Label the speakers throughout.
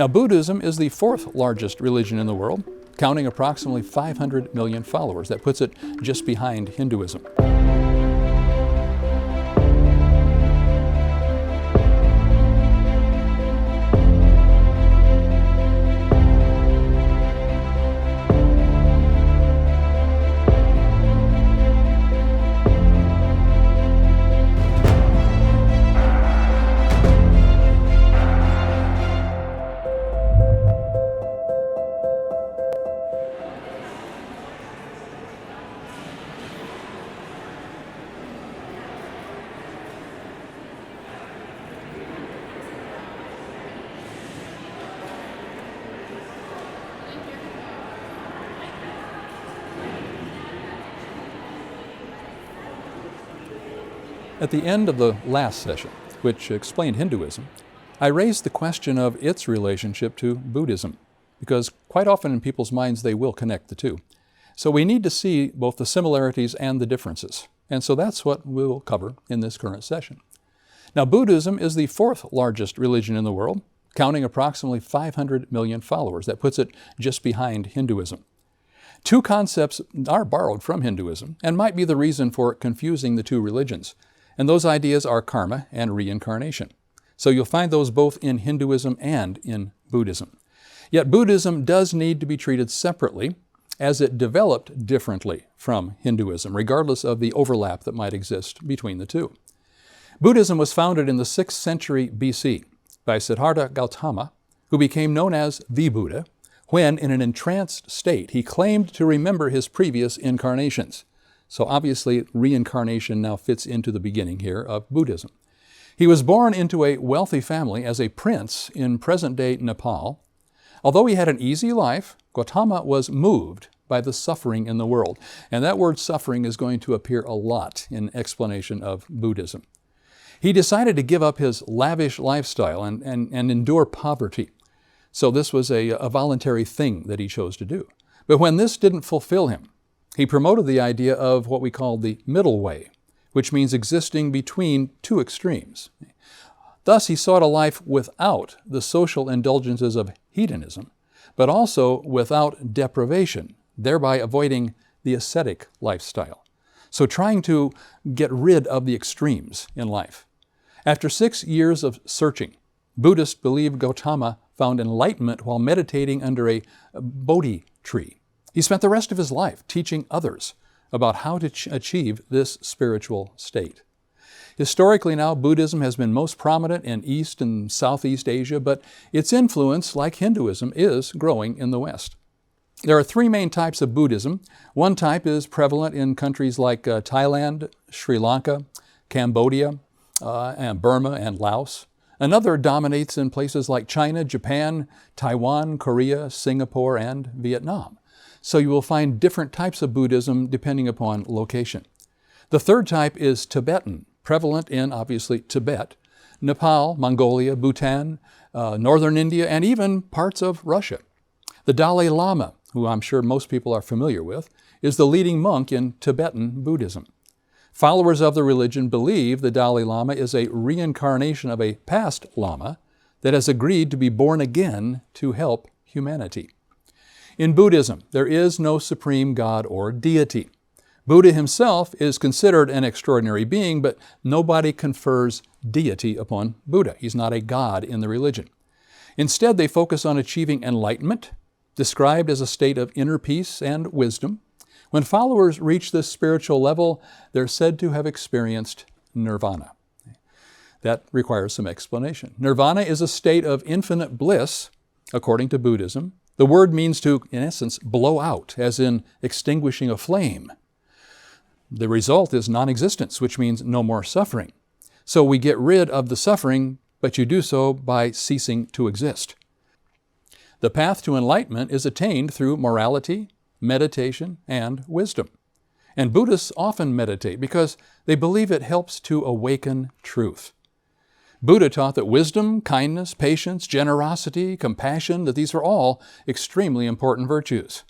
Speaker 1: Now, Buddhism is the fourth largest religion in the world, counting approximately 500 million followers. That puts it just behind Hinduism. At the end of the last session, which explained Hinduism, I raised the question of its relationship to Buddhism, because quite often in people's minds they will connect the two. So we need to see both the similarities and the differences, and so that's what we'll cover in this current session. Now, Buddhism is the fourth largest religion in the world, counting approximately 500 million followers. That puts it just behind Hinduism. Two concepts are borrowed from Hinduism and might be the reason for confusing the two religions. And those ideas are karma and reincarnation. So you'll find those both in Hinduism and in Buddhism. Yet Buddhism does need to be treated separately, as it developed differently from Hinduism, regardless of the overlap that might exist between the two. Buddhism was founded in the 6th century BC by Siddhartha Gautama, who became known as the Buddha, when in an entranced state he claimed to remember his previous incarnations. So obviously, reincarnation now fits into the beginning here of Buddhism. He was born into a wealthy family as a prince in present-day Nepal. Although he had an easy life, Gautama was moved by the suffering in the world. And that word suffering is going to appear a lot in explanation of Buddhism. He decided to give up his lavish lifestyle and endure poverty. So this was a voluntary thing that he chose to do. But when this didn't fulfill him, he promoted the idea of what we call the middle way, which means existing between two extremes. Thus, he sought a life without the social indulgences of hedonism, but also without deprivation, thereby avoiding the ascetic lifestyle. So trying to get rid of the extremes in life. After 6 years of searching, Buddhists believe Gautama found enlightenment while meditating under a Bodhi tree. He spent the rest of his life teaching others about how to achieve this spiritual state. Historically now, Buddhism has been most prominent in East and Southeast Asia, but its influence, like Hinduism, is growing in the West. There are three main types of Buddhism. One type is prevalent in countries like Thailand, Sri Lanka, Cambodia, and Burma and Laos. Another dominates in places like China, Japan, Taiwan, Korea, Singapore, and Vietnam. So you will find different types of Buddhism depending upon location. The third type is Tibetan, prevalent in, obviously, Tibet, Nepal, Mongolia, Bhutan, northern India, and even parts of Russia. The Dalai Lama, who I'm sure most people are familiar with, is the leading monk in Tibetan Buddhism. Followers of the religion believe the Dalai Lama is a reincarnation of a past Lama that has agreed to be born again to help humanity. In Buddhism, there is no supreme God or deity. Buddha himself is considered an extraordinary being, but nobody confers deity upon Buddha. He's not a god in the religion. Instead, they focus on achieving enlightenment, described as a state of inner peace and wisdom. When followers reach this spiritual level, they're said to have experienced nirvana. That requires some explanation. Nirvana is a state of infinite bliss, according to Buddhism. The word means to, in essence, blow out, as in extinguishing a flame. The result is non-existence, which means no more suffering. So we get rid of the suffering, but you do so by ceasing to exist. The path to enlightenment is attained through morality, meditation, and wisdom. And Buddhists often meditate because they believe it helps to awaken truth. Buddha taught that wisdom, kindness, patience, generosity, compassion, that these are all extremely important virtues.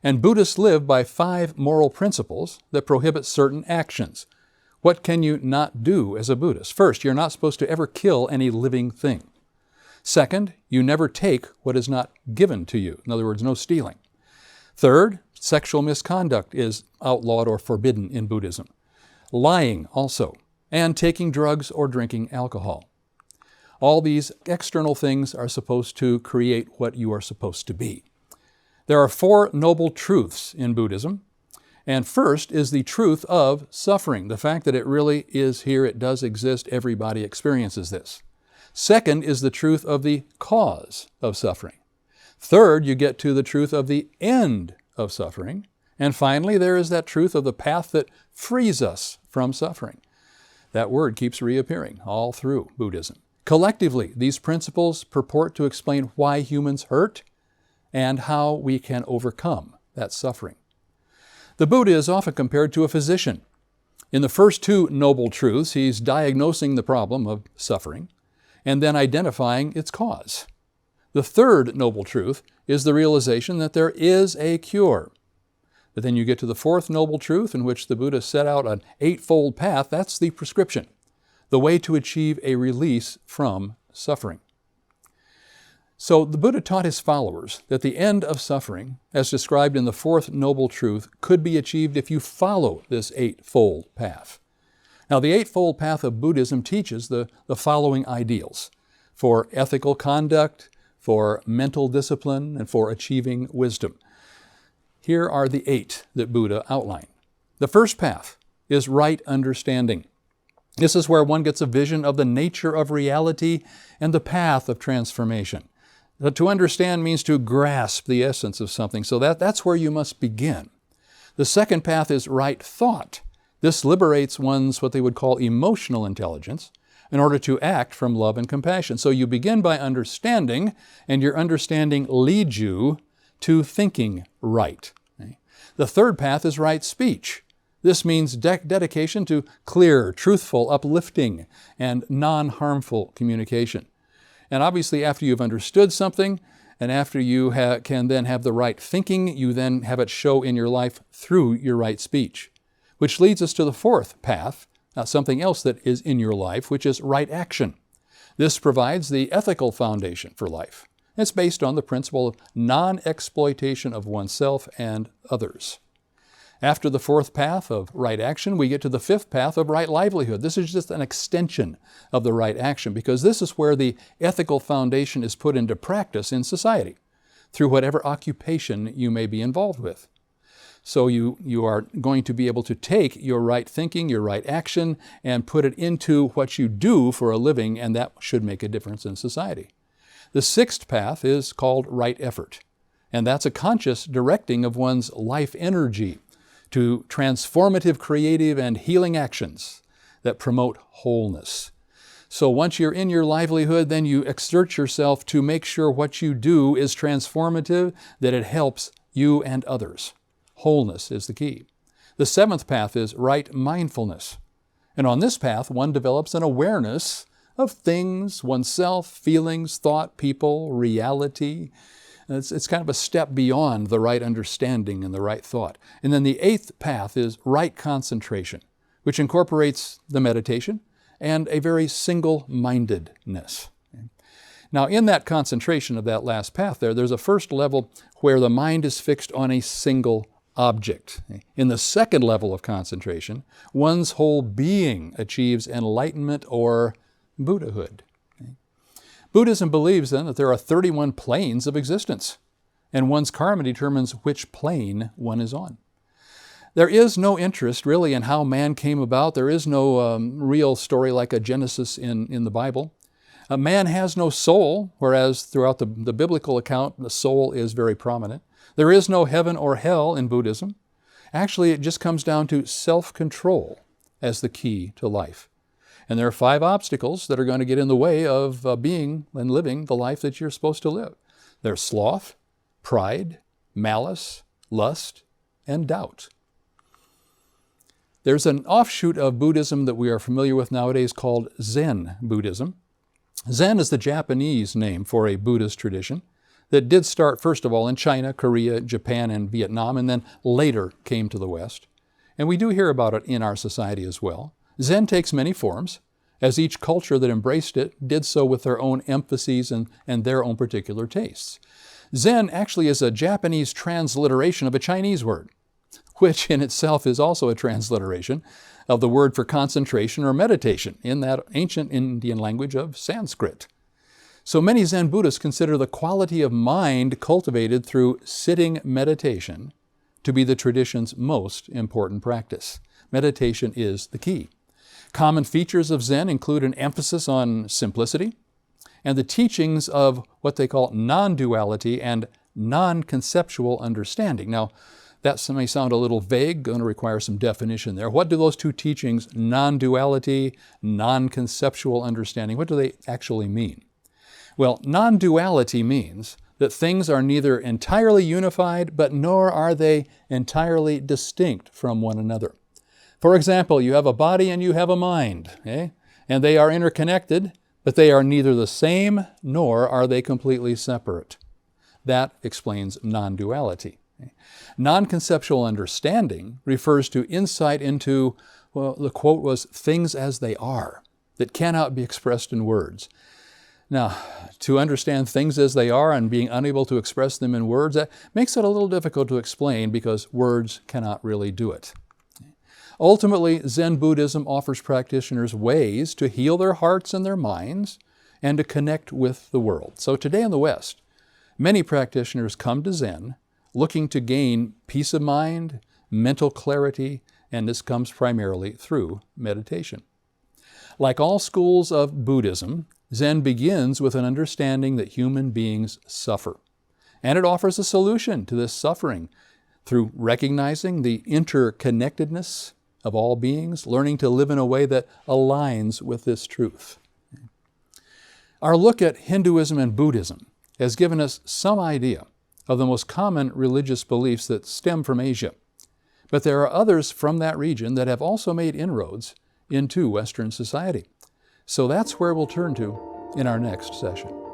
Speaker 1: And Buddhists live by 5 moral principles that prohibit certain actions. What can you not do as a Buddhist? First, you're not supposed to ever kill any living thing. Second, you never take what is not given to you. In other words, no stealing. Third, sexual misconduct is outlawed or forbidden in Buddhism. Lying also, and taking drugs or drinking alcohol. All these external things are supposed to create what you are supposed to be. There are 4 noble truths in Buddhism. And first is the truth of suffering, the fact that it really is here, it does exist, everybody experiences this. Second is the truth of the cause of suffering. Third, you get to the truth of the end of suffering. And finally, there is that truth of the path that frees us from suffering. That word keeps reappearing all through Buddhism. Collectively, these principles purport to explain why humans hurt and how we can overcome that suffering. The Buddha is often compared to a physician. In the first 2 noble truths, he's diagnosing the problem of suffering and then identifying its cause. The third noble truth is the realization that there is a cure. But then you get to the 4th noble truth, in which the Buddha set out an 8-fold path. That's the prescription, the way to achieve a release from suffering. So the Buddha taught his followers that the end of suffering, as described in the 4th noble truth, could be achieved if you follow this 8-fold path. Now, the 8-fold path of Buddhism teaches the following ideals for ethical conduct, for mental discipline, and for achieving wisdom. Here are the 8 that Buddha outlined. The first path is right understanding. This is where one gets a vision of the nature of reality and the path of transformation. To understand means to grasp the essence of something, so that's where you must begin. The second path is right thought. This liberates one's what they would call emotional intelligence in order to act from love and compassion. So you begin by understanding, and your understanding leads you to thinking right. The third path is right speech. This means dedication to clear, truthful, uplifting, and non-harmful communication. And obviously, after you've understood something, and after you can then have the right thinking, you then have it show in your life through your right speech. Which leads us to the 4th path, something else that is in your life, which is right action. This provides the ethical foundation for life. It's based on the principle of non-exploitation of oneself and others. After the 4th path of right action, we get to the 5th path of right livelihood. This is just an extension of the right action, because this is where the ethical foundation is put into practice in society through whatever occupation you may be involved with. So you are going to be able to take your right thinking, your right action, and put it into what you do for a living, and that should make a difference in society. The 6th path is called right effort, and that's a conscious directing of one's life energy to transformative, creative, and healing actions that promote wholeness. So once you're in your livelihood, then you exert yourself to make sure what you do is transformative, that it helps you and others. Wholeness is the key. The 7th path is right mindfulness. And on this path, one develops an awareness of things, oneself, feelings, thought, people, reality. It's kind of a step beyond the right understanding and the right thought. And then the 8th path is right concentration, which incorporates the meditation and a very single-mindedness. Now, in that concentration of that last path there's a first level where the mind is fixed on a single object. In the second level of concentration, one's whole being achieves enlightenment or Buddhahood. Buddhism believes then that there are 31 planes of existence, and one's karma determines which plane one is on. There is no interest really in how man came about. There is no real story like a Genesis in the Bible. Man has no soul, whereas throughout the biblical account, the soul is very prominent. There is no heaven or hell in Buddhism. Actually, it just comes down to self-control as the key to life. And there are 5 obstacles that are going to get in the way of being and living the life that you're supposed to live. There's sloth, pride, malice, lust, and doubt. There's an offshoot of Buddhism that we are familiar with nowadays called Zen Buddhism. Zen is the Japanese name for a Buddhist tradition that did start, first of all, in China, Korea, Japan, and Vietnam, and then later came to the West. And we do hear about it in our society as well. Zen takes many forms, as each culture that embraced it did so with their own emphases and their own particular tastes. Zen actually is a Japanese transliteration of a Chinese word, which in itself is also a transliteration of the word for concentration or meditation in that ancient Indian language of Sanskrit. So many Zen Buddhists consider the quality of mind cultivated through sitting meditation to be the tradition's most important practice. Meditation is the key. Common features of Zen include an emphasis on simplicity and the teachings of what they call non-duality and non-conceptual understanding. Now, that may sound a little vague, going to require some definition there. What do those two teachings, non-duality, non-conceptual understanding, what do they actually mean? Well, non-duality means that things are neither entirely unified, but nor are they entirely distinct from one another. For example, you have a body and you have a mind, okay? And they are interconnected, but they are neither the same nor are they completely separate. That explains non-duality. Okay? Non-conceptual understanding refers to insight into, well, the quote was, things as they are, that cannot be expressed in words. Now, to understand things as they are and being unable to express them in words, that makes it a little difficult to explain because words cannot really do it. Ultimately, Zen Buddhism offers practitioners ways to heal their hearts and their minds and to connect with the world. So today in the West, many practitioners come to Zen looking to gain peace of mind, mental clarity, and this comes primarily through meditation. Like all schools of Buddhism, Zen begins with an understanding that human beings suffer. And it offers a solution to this suffering through recognizing the interconnectedness of all beings, learning to live in a way that aligns with this truth. Our look at Hinduism and Buddhism has given us some idea of the most common religious beliefs that stem from Asia. But there are others from that region that have also made inroads into Western society. So that's where we'll turn to in our next session.